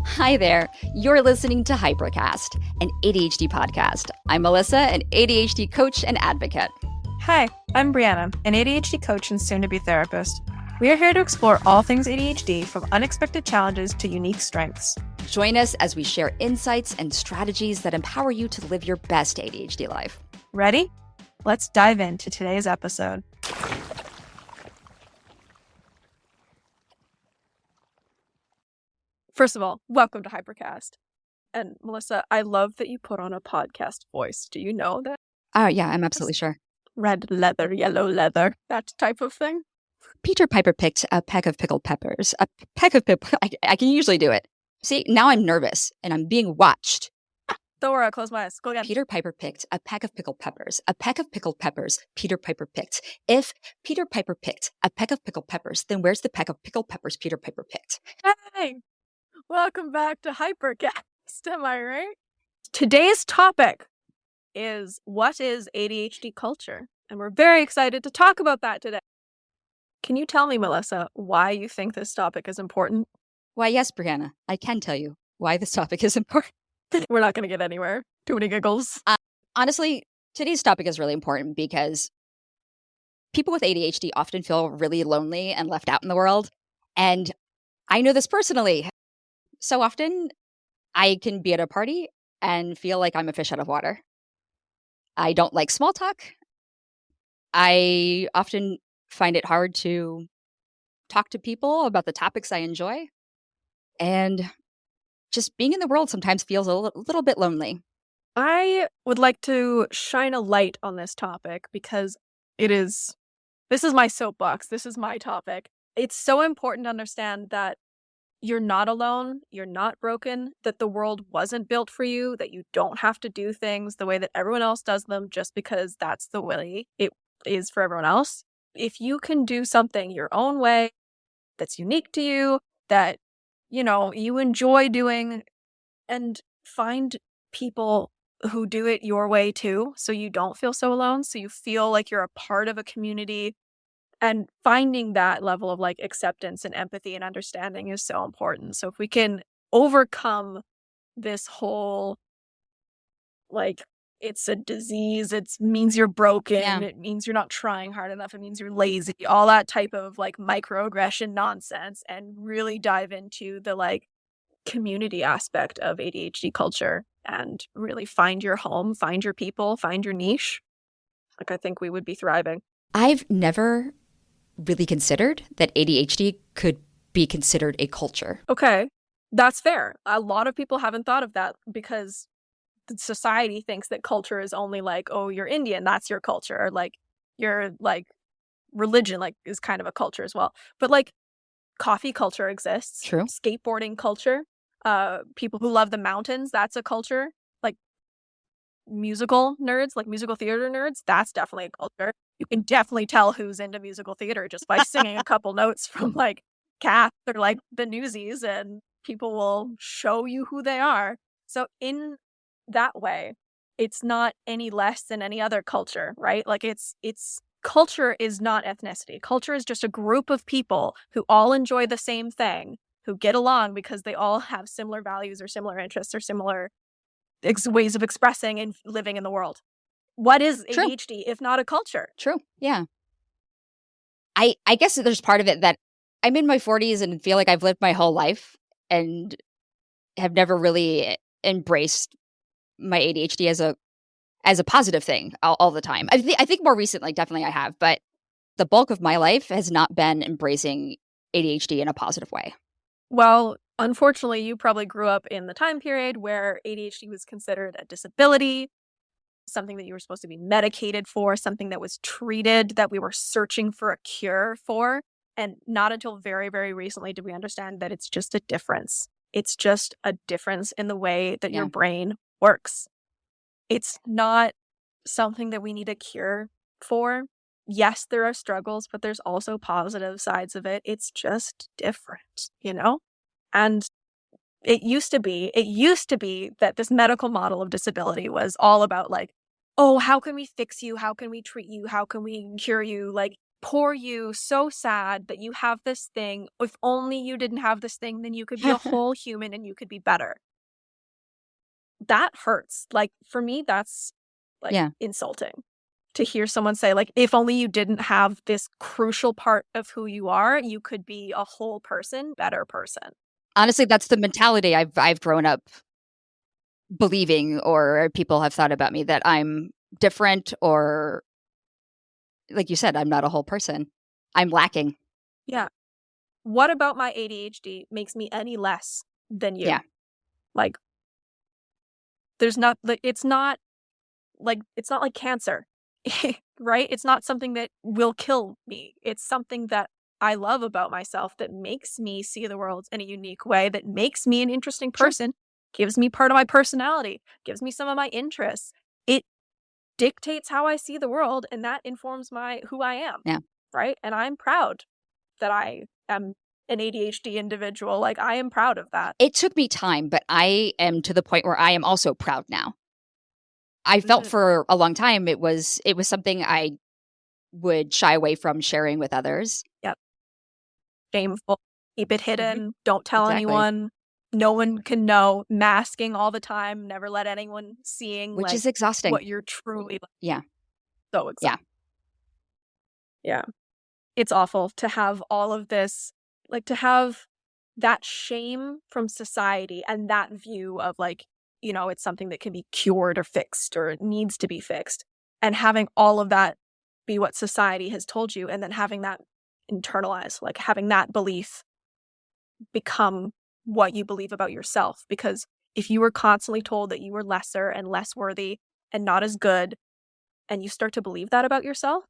Hi there. You're listening to Hypercast, an ADHD podcast. I'm Melissa, an ADHD coach and advocate. Hi, I'm Brianna, an ADHD coach and soon-to-be therapist. We are here to explore all things ADHD, from unexpected challenges to unique strengths. Join us as we share insights and strategies that empower you to live your best ADHD life. Ready? Let's dive into today's episode. First of all, welcome to Hypercast. And Melissa, I love that you put on a podcast voice. Do you know that? Oh, yeah, I'm absolutely sure. Red leather, yellow leather, that type of thing. Peter Piper picked a peck of pickled peppers. A peck of I can usually do it. See, now I'm nervous and I'm being watched. Don't worry, I'll close my eyes. Go again. Peter Piper picked a peck of pickled peppers. A peck of pickled peppers Peter Piper picked. If Peter Piper picked a peck of pickled peppers, then where's the peck of pickled peppers Peter Piper picked? Hey! Welcome back to Hypercast, am I right? Today's topic is what is ADHD culture? And we're very excited to talk about that today. Can you tell me, Melissa, why you think this topic is important? Why, yes, Brianna, I can tell you why this topic is important. We're not going to get anywhere. Too many giggles. Honestly, today's topic is really important because people with ADHD often feel really lonely and left out in the world. And I know this personally. So often I can be at a party and feel like I'm a fish out of water. I don't like small talk. I often find it hard to talk to people about the topics I enjoy. And just being in the world sometimes feels a little bit lonely. I would like to shine a light on this topic because this is my soapbox. This is my topic. It's so important to understand that you're not alone, you're not broken, that the world wasn't built for you, that you don't have to do things the way that everyone else does them just because that's the way it is for everyone else. If you can do something your own way that's unique to you, that, you enjoy doing, and find people who do it your way too, so you don't feel so alone, so you feel like you're a part of a community. And finding that level of acceptance and empathy and understanding is so important. So if we can overcome this whole, it's a disease, it means you're broken, It means you're not trying hard enough, it means you're lazy, all that type of microaggression nonsense, and really dive into the community aspect of ADHD culture and really find your home, find your people, find your niche, I think we would be thriving. I've never really considered that ADHD could be considered a culture. Okay, that's fair. A lot of people haven't thought of that because society thinks that culture is only oh, you're Indian, that's your culture, or your religion is kind of a culture as well. But coffee culture exists. True. Skateboarding culture. People who love the mountains, that's a culture. Musical nerds, musical theater nerds, that's definitely a culture. You can definitely tell who's into musical theater just by singing a couple notes from Cats or the Newsies, and people will show you who they are. So in that way, it's not any less than any other culture, right? It's culture is not ethnicity. Culture is just a group of people who all enjoy the same thing, who get along because they all have similar values or similar interests or similar ways of expressing and living in the world. What is ADHD if not a culture? True. Yeah. I guess there's part of it that I'm in my 40s and feel like I've lived my whole life and have never really embraced my ADHD as a positive thing all the time. I think more recently, definitely I have, but the bulk of my life has not been embracing ADHD in a positive way. Well, unfortunately, you probably grew up in the time period where ADHD was considered a disability, something that you were supposed to be medicated for, something that was treated, that we were searching for a cure for. And not until very, very recently did we understand that it's just a difference. It's just a difference in the way that your brain works. It's not something that we need a cure for. Yes, there are struggles, but there's also positive sides of it. It's just different, And it used to be that this medical model of disability was all about oh, how can we fix you? How can we treat you? How can we cure you? poor you, so sad that you have this thing. If only you didn't have this thing, then you could be a whole human and you could be better. That hurts. Like, for me, that's like Yeah. insulting to hear someone say, like, if only you didn't have this crucial part of who you are, you could be a whole person, better person. Honestly, that's the mentality I've grown up believing, or people have thought about me, that I'm different, or like you said, I'm not a whole person. I'm lacking. Yeah. What about my ADHD makes me any less than you? Yeah. Like, there's not, like, it's not like cancer, right? It's not something that will kill me. It's something that I love about myself, that makes me see the world in a unique way, that makes me an interesting person, gives me part of my personality, gives me some of my interests. It dictates how I see the world, and that informs who I am. Yeah. Right? And I'm proud that I am an ADHD individual. Like, I am proud of that. It took me time, but I am to the point where I am also proud now. I felt for a long time it was something I would shy away from sharing with others. Yep. Shameful. Keep it hidden. Don't tell anyone. No one can know. Masking all the time. Never let anyone seeing, which like, is exhausting. What you're truly like. Yeah. So exhausting. Yeah. It's awful to have all of this, like, to have that shame from society and that view of, like, you know, it's something that can be cured or fixed or it needs to be fixed. And having all of that be what society has told you, and then having that internalized, like having that belief become what you believe about yourself. Because if you were constantly told that you were lesser and less worthy and not as good, and you start to believe that about yourself,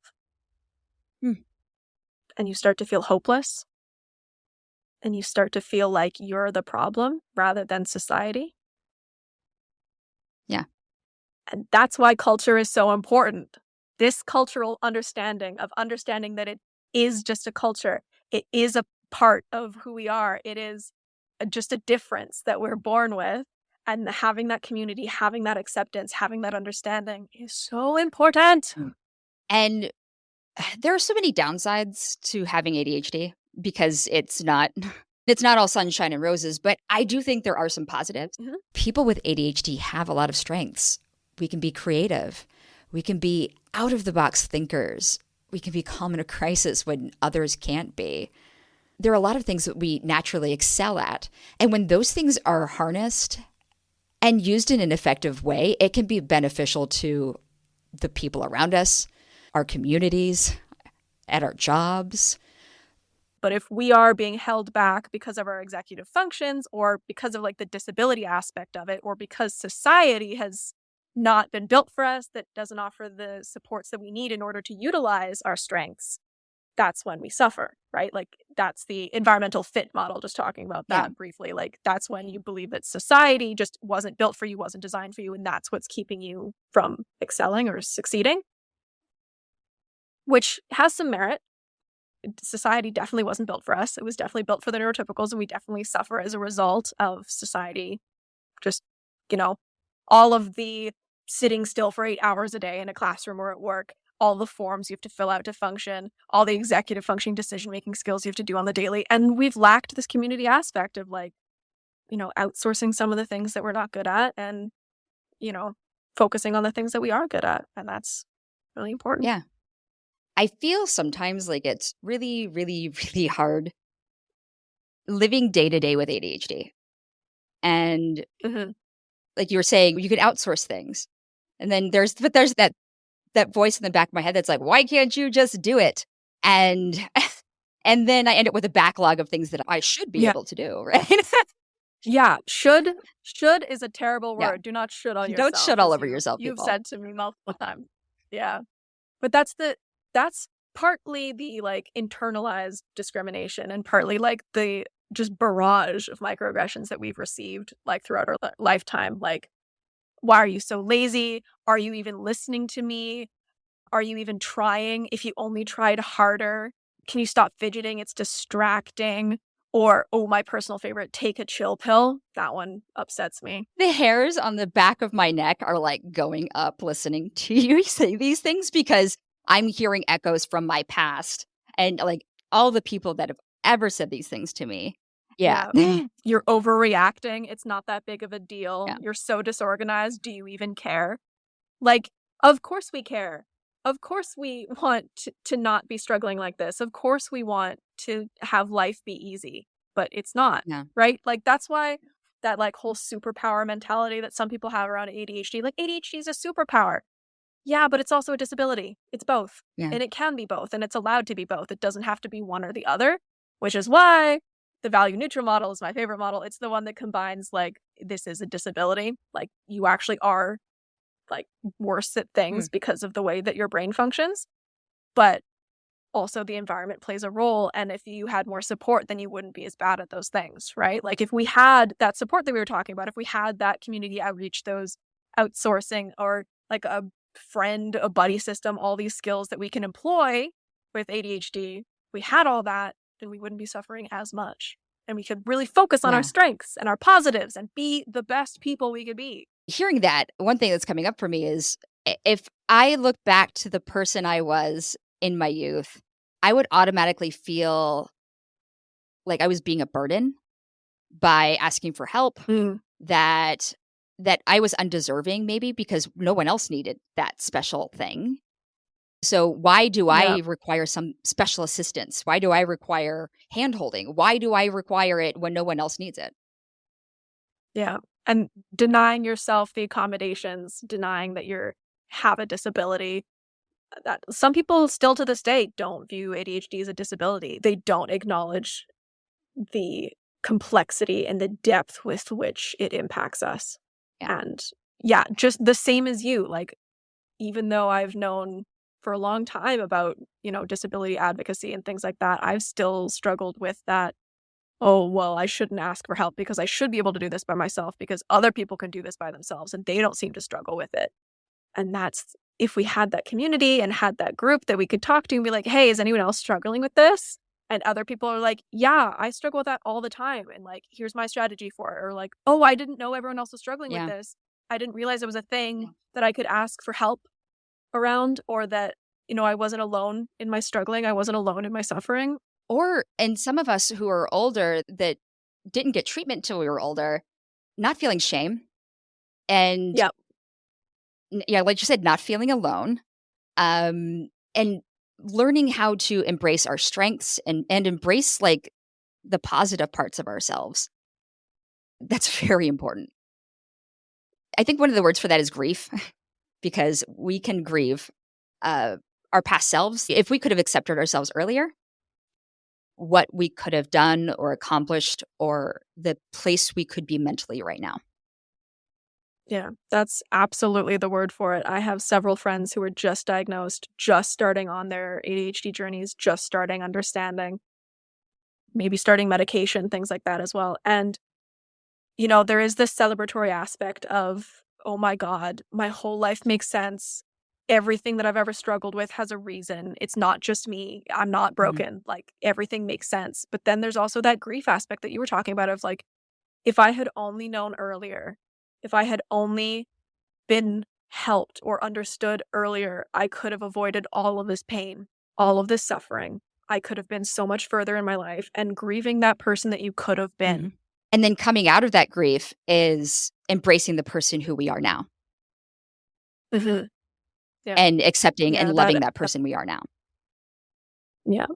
and you start to feel hopeless, and you start to feel like you're the problem rather than society. Yeah. And that's why culture is so important. This cultural understanding that it is just a culture. It is a part of who we are. It is just a difference that we're born with. And having that community, having that acceptance, having that understanding is so important. And there are so many downsides to having ADHD, because it's not all sunshine and roses, but I do think there are some positives. People with ADHD have a lot of strengths. We can be creative. We can be out of the box thinkers. We can be calm in a crisis when others can't be. There are a lot of things that we naturally excel at. And when those things are harnessed and used in an effective way, it can be beneficial to the people around us, our communities, at our jobs. But if we are being held back because of our executive functions, or because of, like, the disability aspect of it, or because society has not been built for us, that doesn't offer the supports that we need in order to utilize our strengths, that's when we suffer, right? Like, that's the environmental fit model, just talking about that briefly. Like, that's when you believe that society just wasn't built for you, wasn't designed for you, and that's what's keeping you from excelling or succeeding, which has some merit. Society definitely wasn't built for us. It was definitely built for the neurotypicals, and we definitely suffer as a result of society. Just, you know, all of the sitting still for 8 hours a day in a classroom or at work, all the forms you have to fill out to function, all the executive functioning decision-making skills you have to do on the daily. And we've lacked this community aspect of, like, you know, outsourcing some of the things that we're not good at and, you know, focusing on the things that we are good at. And that's really important. Yeah. I feel sometimes like it's really, really, really hard living day to day with ADHD. And like you were saying, you can outsource things. And then there's that voice in the back of my head that's like, why can't you just do it? And then I end up with a backlog of things that I should be able to do, right? Yeah. Should is a terrible word. Yeah. Do not should on yourself. Don't should all over yourself, You've people. said to me multiple times. Yeah. But that's partly the, like, internalized discrimination, and partly, like, the just barrage of microaggressions that we've received, like, throughout our lifetime. Like, why are you so lazy? Are you even listening to me? Are you even trying? If you only tried harder, can you stop fidgeting? It's distracting. Or, oh, my personal favorite, take a chill pill. That one upsets me. The hairs on the back of my neck are, like, going up listening to you say these things, because I'm hearing echoes from my past and like all the people that have ever said these things to me. Yeah. You're overreacting. It's not that big of a deal. Yeah. You're so disorganized. Do you even care? Like, of course we care. Of course we want to not be struggling like this. Of course we want to have life be easy, but it's not, Yeah. right? Like, that's why that like whole superpower mentality that some people have around ADHD, like ADHD is a superpower. Yeah, but it's also a disability. It's both. Yeah. And it can be both, and it's allowed to be both. It doesn't have to be one or the other, which is why the value neutral model is my favorite model. It's the one that combines like, this is a disability. Like, you actually are like worse at things because of the way that your brain functions, but also the environment plays a role. And if you had more support, then you wouldn't be as bad at those things, right? Like, if we had that support that we were talking about, if we had that community outreach, those outsourcing, or like a friend, a buddy system, all these skills that we can employ with ADHD, we had all that, then we wouldn't be suffering as much. And we could really focus on our strengths and our positives and be the best people we could be. Hearing that, one thing that's coming up for me is if I look back to the person I was in my youth, I would automatically feel like I was being a burden by asking for help, that I was undeserving maybe because no one else needed that special thing. So why do I require some special assistance? Why do I require hand-holding? Why do I require it when no one else needs it? Yeah. And denying yourself the accommodations, denying that you have a disability. That some people still to this day don't view ADHD as a disability. They don't acknowledge the complexity and the depth with which it impacts us. Yeah. And yeah, just the same as you. Like, even though I've known for a long time about, disability advocacy and things like that, I've still struggled with that. Oh, well, I shouldn't ask for help because I should be able to do this by myself because other people can do this by themselves and they don't seem to struggle with it. And that's, if we had that community and had that group that we could talk to and be like, hey, is anyone else struggling with this? And other people are like, yeah, I struggle with that all the time. And like, here's my strategy for it. Or like, oh, I didn't know everyone else was struggling with this. I didn't realize it was a thing that I could ask for help around, or that, I wasn't alone in my struggling. I wasn't alone in my suffering. And some of us who are older that didn't get treatment till we were older, not feeling shame. And like you said, not feeling alone. And learning how to embrace our strengths and embrace like the positive parts of ourselves. That's very important. I think one of the words for that is grief, because we can grieve our past selves. If we could have accepted ourselves earlier, what we could have done or accomplished, or the place we could be mentally right now. Yeah, that's absolutely the word for it. I have several friends who were just diagnosed, just starting on their ADHD journeys, just starting understanding, maybe starting medication, things like that as well. And, there is this celebratory aspect of, oh my God, my whole life makes sense. Everything that I've ever struggled with has a reason. It's not just me. I'm not broken. Like, everything makes sense. But then there's also that grief aspect that you were talking about of like, if I had only known earlier, if I had only been helped or understood earlier, I could have avoided all of this pain, all of this suffering. I could have been so much further in my life, and grieving that person that you could have been. And then coming out of that grief is embracing the person who we are now. And accepting and loving that person we are now. Yeah.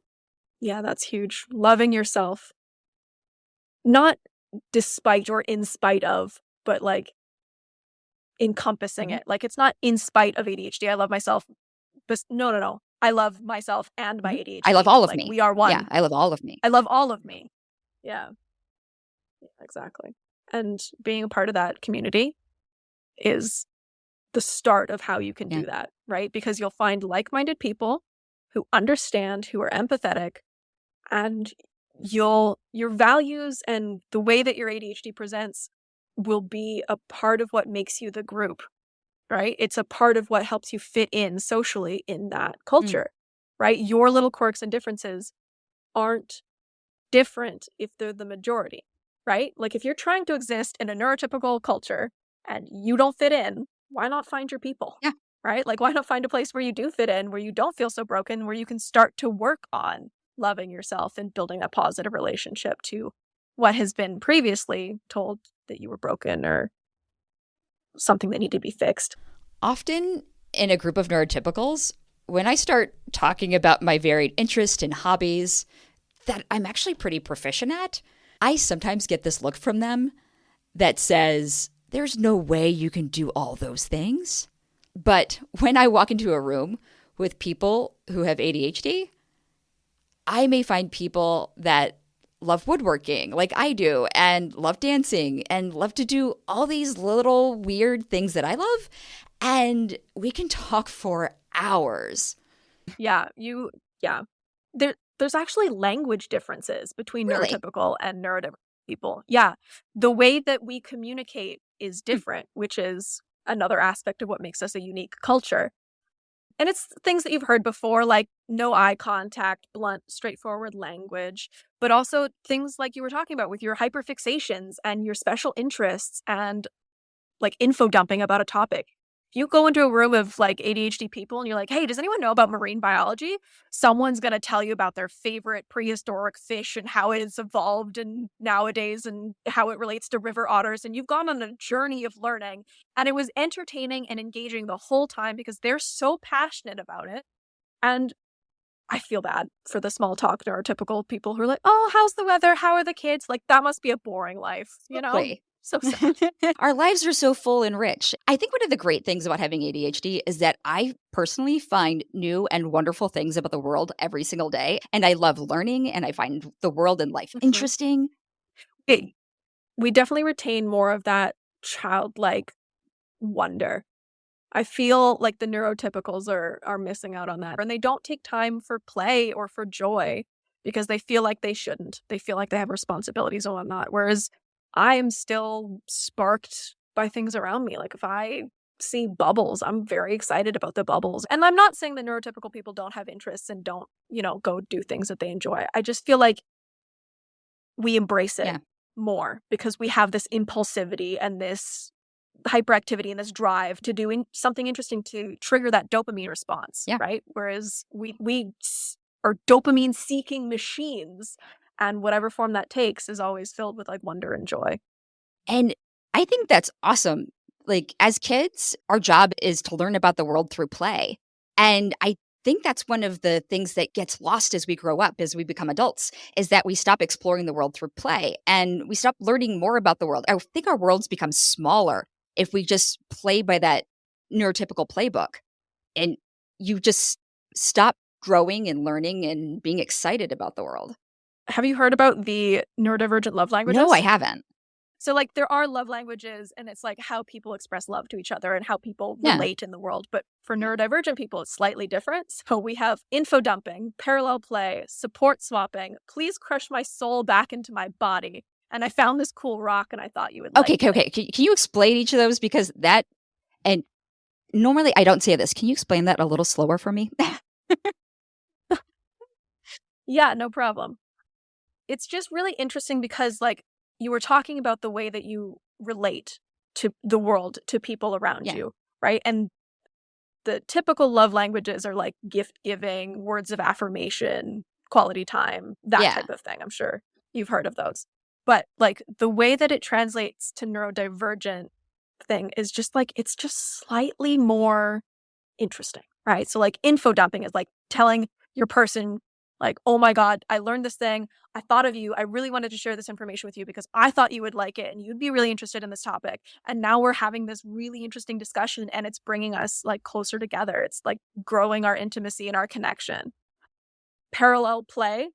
Yeah, that's huge. Loving yourself. Not despite or in spite of, but like encompassing it. Like, it's not in spite of ADHD. I love myself. But no. I love myself and my ADHD. I love all of like, me. We are one. Yeah, I love all of me. I love all of me. Yeah, exactly. And being a part of that community is the start of how you can do that, right? Because you'll find like-minded people who understand, who are empathetic, and your values and the way that your ADHD presents will be a part of what makes you the group, right? It's a part of what helps you fit in socially in that culture, right? Your little quirks and differences aren't different if they're the majority, right? Like, if you're trying to exist in a neurotypical culture and you don't fit in, why not find your people? Yeah. right? Like, why not find a place where you do fit in, where you don't feel so broken, where you can start to work on loving yourself and building a positive relationship to what has been previously told that you were broken or something that needed to be fixed. Often in a group of neurotypicals, when I start talking about my varied interests and hobbies that I'm actually pretty proficient at, I sometimes get this look from them that says, there's no way you can do all those things. But when I walk into a room with people who have ADHD, I may find people that love woodworking like I do and love dancing and love to do all these little weird things that I love. And we can talk for hours. Yeah. There's actually language differences between Really? neurotypical and neurodivergent people. Yeah. The way that we communicate is different, which is another aspect of what makes us a unique culture. And it's things that you've heard before, like no eye contact, blunt, straightforward language, but also things like you were talking about with your hyperfixations and your special interests and like info dumping about a topic. If you go into a room of like ADHD people and you're like, hey, does anyone know about marine biology? Someone's going to tell you about their favorite prehistoric fish and how it has evolved and nowadays and how it relates to river otters. And you've gone on a journey of learning, and it was entertaining and engaging the whole time because they're so passionate about it. And I feel bad for the small talk neurotypical people who are like, oh, how's the weather? How are the kids? Like, that must be a boring life, you know? Exactly. So sad. Our lives are so full and rich. I think one of the great things about having ADHD is that I personally find new and wonderful things about the world every single day. And I love learning and I find the world and life interesting. We definitely retain more of that childlike wonder. I feel like the neurotypicals are missing out on that. And they don't take time for play or for joy because they feel like they shouldn't. They feel like they have responsibilities and whatnot. Whereas I am still sparked by things around me. Like if I see bubbles, I'm very excited about the bubbles. And I'm not saying that neurotypical people don't have interests and don't, go do things that they enjoy. I just feel like we embrace it more because we have this impulsivity and this hyperactivity and this drive to do something interesting to trigger that dopamine response, right? Whereas we are dopamine seeking machines, and whatever form that takes is always filled with like wonder and joy. And I think that's awesome. Like as kids, our job is to learn about the world through play. And I think that's one of the things that gets lost as we grow up, as we become adults, is that we stop exploring the world through play and we stop learning more about the world. I think our worlds become smaller if we just play by that neurotypical playbook and you just stop growing and learning and being excited about the world. Have you heard about the neurodivergent love languages? No, I haven't. So like there are love languages and it's like how people express love to each other and how people relate in the world. But for neurodivergent people, it's slightly different. So we have info dumping, parallel play, support swapping, please crush my soul back into my body. And I found this cool rock and I thought you would like it. Okay. Can you explain each of those? Because that, and normally I don't say this. Can you explain that a little slower for me? Yeah, no problem. It's just really interesting because like you were talking about the way that you relate to the world, to people around you, right? And the typical love languages are like gift giving, words of affirmation, quality time, that type of thing. I'm sure you've heard of those. But like the way that it translates to neurodivergent thing is just like, it's just slightly more interesting, right? So like info dumping is like telling your person like, oh my God, I learned this thing. I thought of you. I really wanted to share this information with you because I thought you would like it and you'd be really interested in this topic. And now we're having this really interesting discussion and it's bringing us like closer together. It's like growing our intimacy and our connection. Parallel play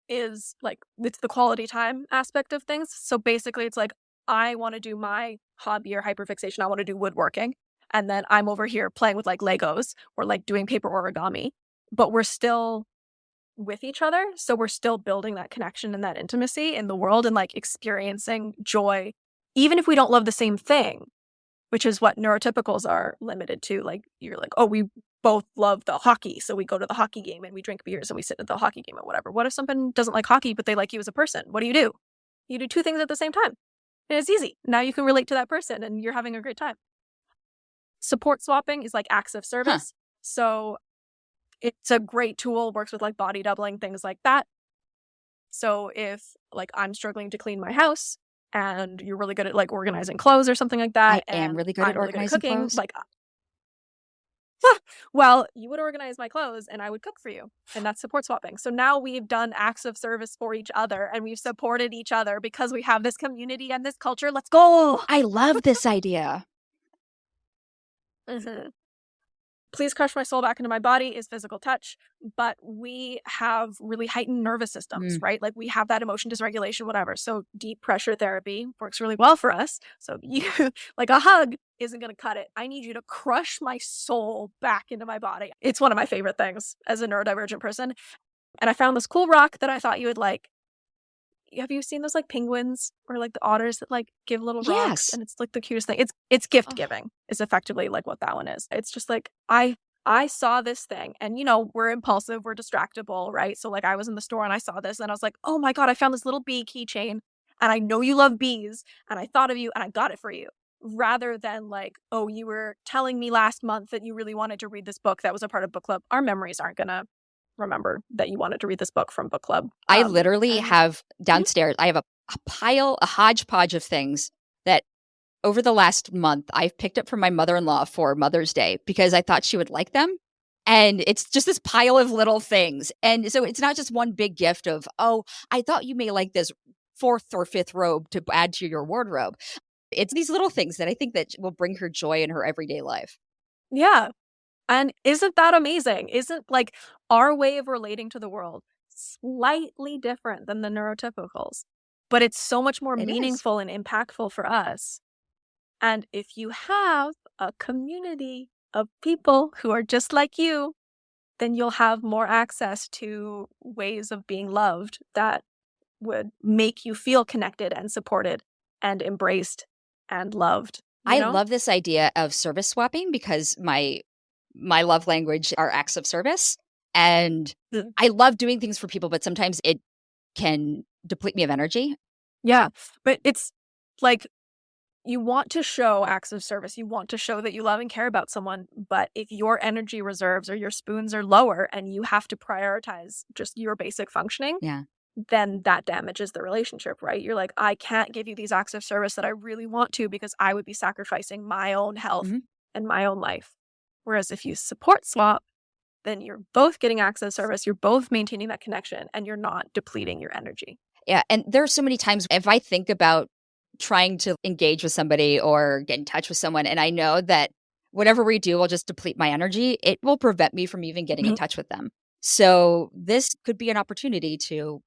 is like, it's the quality time aspect of things. So basically it's like, I want to do my hobby or hyperfixation. I want to do woodworking. And then I'm over here playing with like Legos or like doing paper origami, but we're still with each other. So we're still building that connection and that intimacy in the world and like experiencing joy, even if we don't love the same thing, which is what neurotypicals are limited to. Like you're like, oh, we both love the hockey. So we go to the hockey game and we drink beers and we sit at the hockey game or whatever. What if someone doesn't like hockey, but they like you as a person? What do? You do two things at the same time. And it's easy. Now you can relate to that person and you're having a great time. support swapping is like acts of service. So it's a great tool, works with like body doubling, things like that. So if like I'm struggling to clean my house and you're really good at like organizing clothes or something like that, I am and really good I'm at really good at organizing cooking, clothes. like, well, you would organize my clothes and I would cook for you. And that's support swapping. So now we've done acts of service for each other and we've supported each other because we have this community and this culture. Let's go. I love this idea. Please crush my soul back into my body is physical touch, but we have really heightened nervous systems, right? Like we have that emotion dysregulation, whatever. So deep pressure therapy works really well for us. So you like a hug isn't going to cut it. I need you to crush my soul back into my body. It's one of my favorite things as a neurodivergent person. And I found this cool rock that I thought you would like. Have you seen those like penguins or like the otters that like give little rocks? And it's like the cutest thing. It's gift giving is effectively like what that one is. It's just like I saw this thing and you know, we're impulsive, we're distractible, right? So like I was in the store and I saw this and I was like, oh my God, I found this little bee keychain and I know you love bees and I thought of you and I got it for you. Rather than like, oh, you were telling me last month that you really wanted to read this book that was a part of book club. Our memories aren't gonna remember that you wanted to read this book from book club. I literally have downstairs, I have a hodgepodge of things that over the last month I've picked up from my mother-in-law for Mother's Day because I thought she would like them. And it's just this pile of little things. And so it's not just one big gift of, oh, I thought you may like this 4th or 5th robe to add to your wardrobe. It's these little things that I think that will bring her joy in her everyday life. Yeah. And isn't that amazing? Isn't like our way of relating to the world slightly different than the neurotypicals, but it's so much more meaningful and impactful for us. And if you have a community of people who are just like you, then you'll have more access to ways of being loved that would make you feel connected and supported and embraced and loved. I love this idea of service swapping because my love language are acts of service. And I love doing things for people, but sometimes it can deplete me of energy. Yeah. But it's like you want to show acts of service. You want to show that you love and care about someone. But if your energy reserves or your spoons are lower and you have to prioritize just your basic functioning, then that damages the relationship, right? You're like, I can't give you these acts of service that I really want to because I would be sacrificing my own health and my own life. Whereas if you support swap, then you're both getting access service, you're both maintaining that connection, and you're not depleting your energy. Yeah. And there are so many times if I think about trying to engage with somebody or get in touch with someone, and I know that whatever we do will just deplete my energy, it will prevent me from even getting in touch with them. So this could be an opportunity to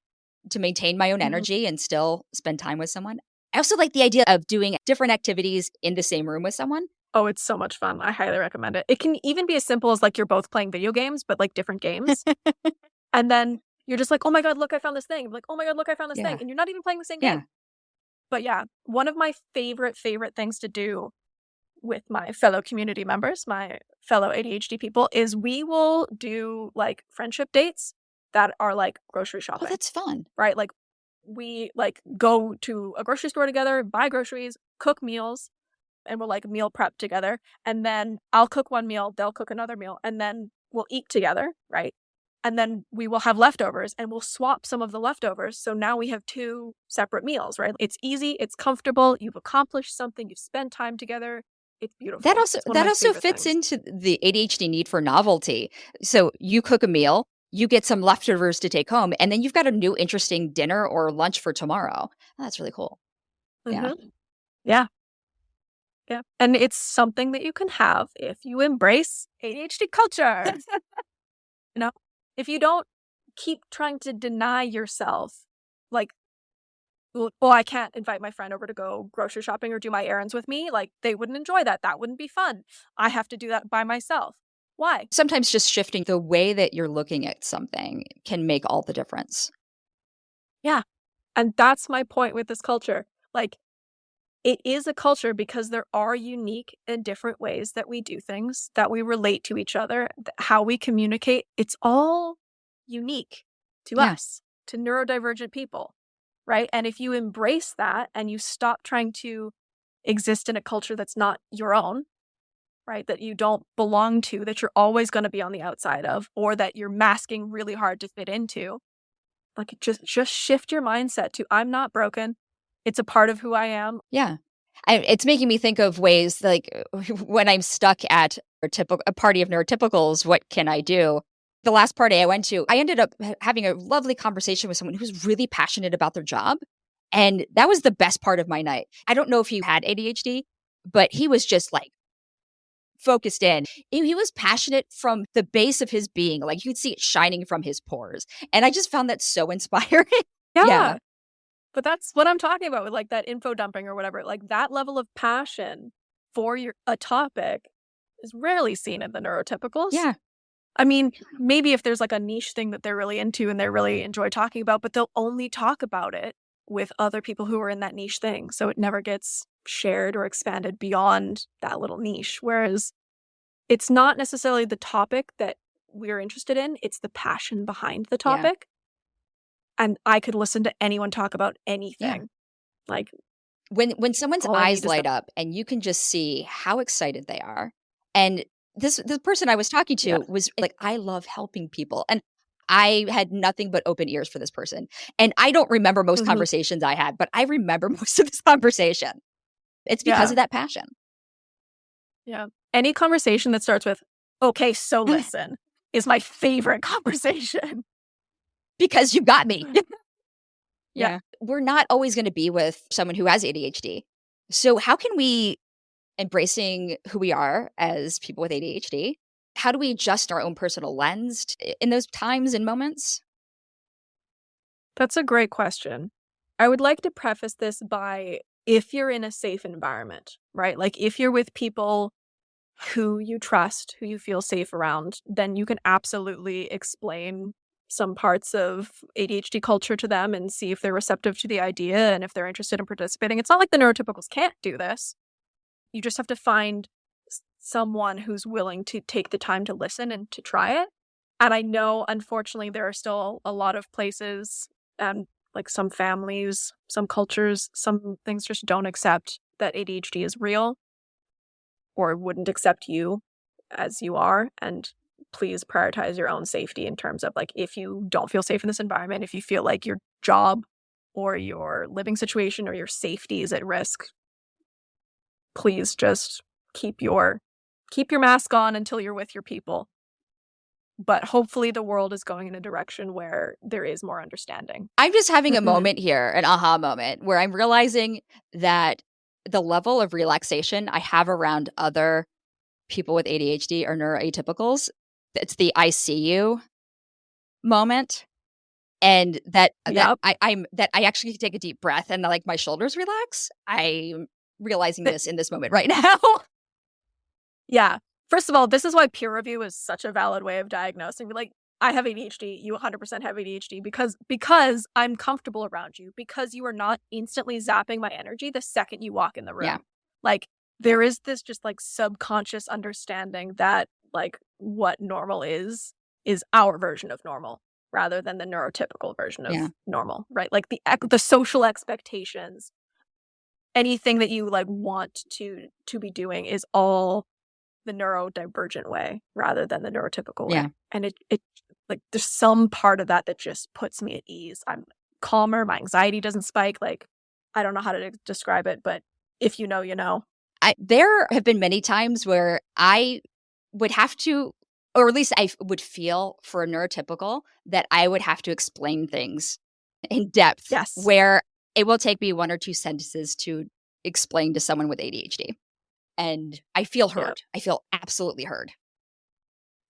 maintain my own energy and still spend time with someone. I also like the idea of doing different activities in the same room with someone. Oh, it's so much fun. I highly recommend it. It can even be as simple as like you're both playing video games, but like different games. And then you're just like, oh my God, look, I found this thing. Like, oh my God, look, I found this thing. And you're not even playing the same game. But yeah, one of my favorite things to do with my fellow community members, my fellow ADHD people, is we will do like friendship dates that are like grocery shopping. Oh, that's fun. Right? Like we like go to a grocery store together, buy groceries, cook meals, and we'll like meal prep together. And then I'll cook one meal, they'll cook another meal, and then we'll eat together, right? And then we will have leftovers and we'll swap some of the leftovers. So now we have 2 separate meals, right? It's easy, it's comfortable, you've accomplished something, you've spent time together. It's beautiful. That also fits into the ADHD need for novelty. So you cook a meal, you get some leftovers to take home, and then you've got a new interesting dinner or lunch for tomorrow. Oh, that's really cool. Yeah. And it's something that you can have if you embrace ADHD culture. You know, if you don't keep trying to deny yourself, like, well, I can't invite my friend over to go grocery shopping or do my errands with me. Like, they wouldn't enjoy that. That wouldn't be fun. I have to do that by myself. Why? Sometimes just shifting the way that you're looking at something can make all the difference. Yeah. And that's my point with this culture. Like, it is a culture because there are unique and different ways that we do things, that we relate to each other, how we communicate. It's all unique to us, to neurodivergent people, right? And if you embrace that and you stop trying to exist in a culture that's not your own, right? That you don't belong to, that you're always going to be on the outside of, or that you're masking really hard to fit into. Like, just shift your mindset to, I'm not broken. It's a part of who I am. Yeah. It's making me think of ways like when I'm stuck at a party of neurotypicals, what can I do? The last party I went to, I ended up having a lovely conversation with someone who was really passionate about their job. And that was the best part of my night. I don't know if he had ADHD, but he was just like focused in. He was passionate from the base of his being. Like you'd see it shining from his pores. And I just found that so inspiring. Yeah. But that's what I'm talking about with like that info dumping or whatever. Like that level of passion for a topic is rarely seen in the neurotypicals. Yeah. I mean, maybe if there's like a niche thing that they're really into and they really enjoy talking about, but they'll only talk about it with other people who are in that niche thing. So it never gets shared or expanded beyond that little niche. Whereas it's not necessarily the topic that we're interested in. It's the passion behind the topic. And I could listen to anyone talk about anything. Yeah. Like when someone's eyes light up and you can just see how excited they are. And the person I was talking to was like, I love helping people. And I had nothing but open ears for this person. And I don't remember most conversations I had, but I remember most of this conversation. It's because of that passion. Yeah. Any conversation that starts with, okay, so listen, is my favorite conversation. Because you got me. Yeah. We're not always going to be with someone who has ADHD. So how can we, embracing who we are as people with ADHD, how do we adjust our own personal lens in those times and moments? That's a great question. I would like to preface this by, if you're in a safe environment, right? Like if you're with people who you trust, who you feel safe around, then you can absolutely explain some parts of ADHD culture to them and see if they're receptive to the idea and if they're interested in participating. It's not like the neurotypicals can't do this. You just have to find someone who's willing to take the time to listen and to try it. And I know, unfortunately, there are still a lot of places, like some families, some cultures, some things just don't accept that ADHD is real or wouldn't accept you as you are. And please prioritize your own safety in terms of like, if you don't feel safe in this environment, if you feel like your job or your living situation or your safety is at risk, please just keep your mask on until you're with your people. But hopefully the world is going in a direction where there is more understanding. I'm just having a moment here, an aha moment, where I'm realizing that the level of relaxation I have around other people with ADHD or neuroatypicals, it's the I see you moment. And that I actually take a deep breath and like my shoulders relax. I'm realizing this in this moment right now. Yeah. First of all, this is why peer review is such a valid way of diagnosing. Like, I have ADHD, you 100% have ADHD because I'm comfortable around you, because you are not instantly zapping my energy the second you walk in the room. Yeah. Like, there is this just like subconscious understanding that like what normal is our version of normal rather than the neurotypical version of normal, right? Like the social expectations, anything that you like want to be doing is all the neurodivergent way rather than the neurotypical way. And it like there's some part of that just puts me at ease. I'm calmer, my anxiety doesn't spike. Like, I don't know how to describe it, but if you know, you know. There have been many times where I would have to, or at least I would feel for a neurotypical that I would have to explain things in depth. Yes. Where it will take me one or two sentences to explain to someone with ADHD. And I feel heard. I feel absolutely heard.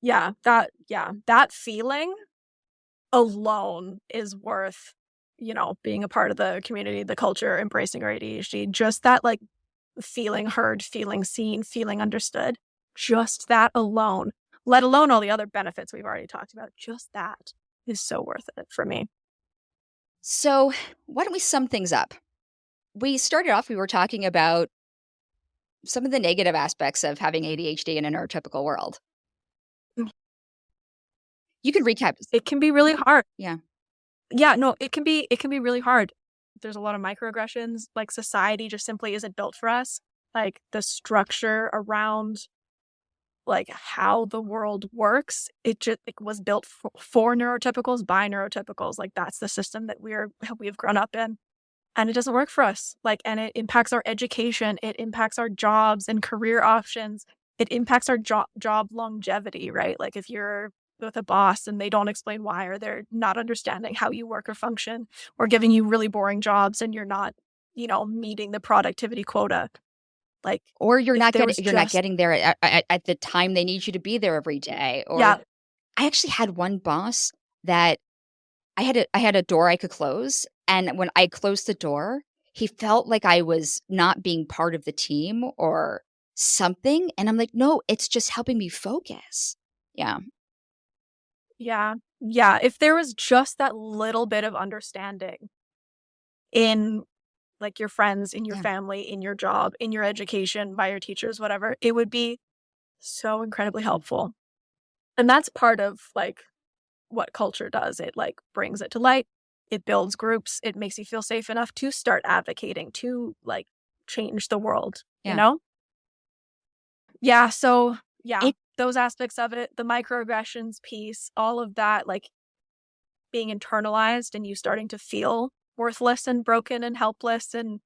Yeah, that feeling alone is worth, being a part of the community, the culture, embracing our ADHD. Just that like feeling heard, feeling seen, feeling understood. Just that alone, let alone all the other benefits we've already talked about. Just that is so worth it for me. So why don't we sum things up? We started off, we were talking about some of the negative aspects of having ADHD in a neurotypical world. You can recap. It can be really hard. Yeah. Yeah, no, it can be really hard. There's a lot of microaggressions. Like, society just simply isn't built for us. Like, the structure around like how the world works. It was built for neurotypicals by neurotypicals. Like that's the system that we've grown up in, and it doesn't work for us. Like, and it impacts our education. It impacts our jobs and career options. It impacts our job longevity, right? Like if you're with a boss and they don't explain why, or they're not understanding how you work or function, or giving you really boring jobs and you're not, meeting the productivity quota. Like, or you're not getting there at the time they need you to be there every day. Or yeah. I actually had one boss that I had a door I could close, and when I closed the door, he felt like I was not being part of the team or something, and I'm like, no, it's just helping me focus. Yeah. If there was just that little bit of understanding in like your friends, in your family, in your job, in your education, by your teachers, whatever, it would be so incredibly helpful. And that's part of like what culture does. It like brings it to light. It builds groups. It makes you feel safe enough to start advocating, to like change the world, Yeah. So those aspects of it, the microaggressions piece, all of that, like being internalized and you starting to feel worthless and broken and helpless, and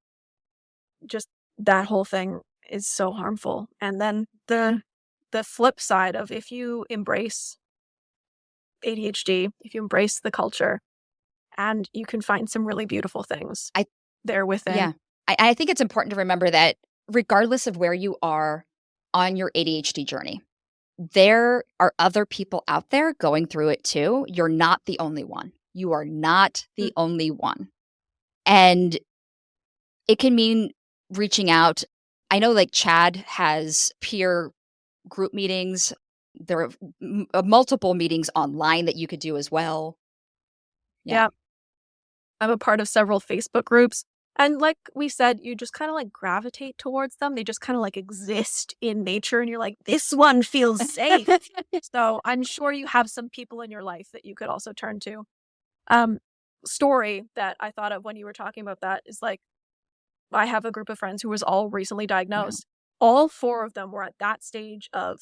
just that whole thing is so harmful. And then the flip side of, if you embrace ADHD, if you embrace the culture, and you can find some really beautiful things there within. Yeah. I think it's important to remember that regardless of where you are on your ADHD journey, there are other people out there going through it too. You're not the only one. You are not the only one. And it can mean reaching out. I know like Chad has peer group meetings. There are multiple meetings online that you could do as well. Yeah. I'm a part of several Facebook groups. And like we said, you just kind of like gravitate towards them. They just kind of like exist in nature. And you're like, this one feels safe. So I'm sure you have some people in your life that you could also turn to. Story that I thought of when you were talking about that is like, I have a group of friends who was all recently diagnosed. Yeah. All 4 of them were at that stage of,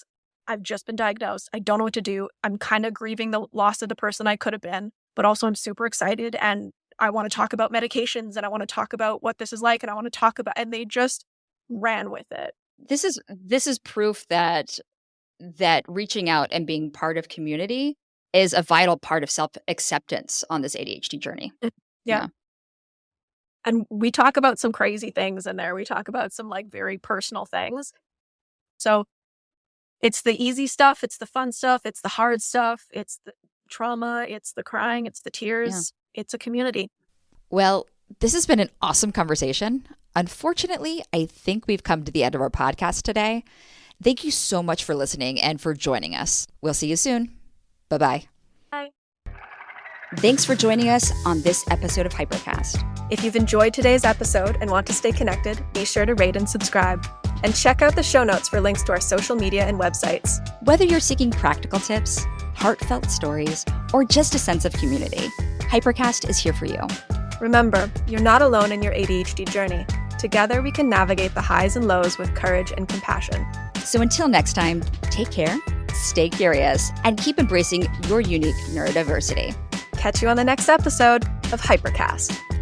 I've just been diagnosed. I don't know what to do. I'm kind of grieving the loss of the person I could have been, but also I'm super excited and I want to talk about medications and I want to talk about what this is like and I want to talk about, and they just ran with it. This is proof that reaching out and being part of community is a vital part of self-acceptance on this ADHD journey. Yeah. And we talk about some crazy things in there. We talk about some like very personal things. So it's the easy stuff. It's the fun stuff. It's the hard stuff. It's the trauma. It's the crying. It's the tears. Yeah. It's a community. Well, this has been an awesome conversation. Unfortunately, I think we've come to the end of our podcast today. Thank you so much for listening and for joining us. We'll see you soon. Bye-bye. Bye. Thanks for joining us on this episode of Hypercast. If you've enjoyed today's episode and want to stay connected, be sure to rate and subscribe. And check out the show notes for links to our social media and websites. Whether you're seeking practical tips, heartfelt stories, or just a sense of community, Hypercast is here for you. Remember, you're not alone in your ADHD journey. Together, we can navigate the highs and lows with courage and compassion. So until next time, take care, stay curious, and keep embracing your unique neurodiversity. Catch you on the next episode of Hypercast.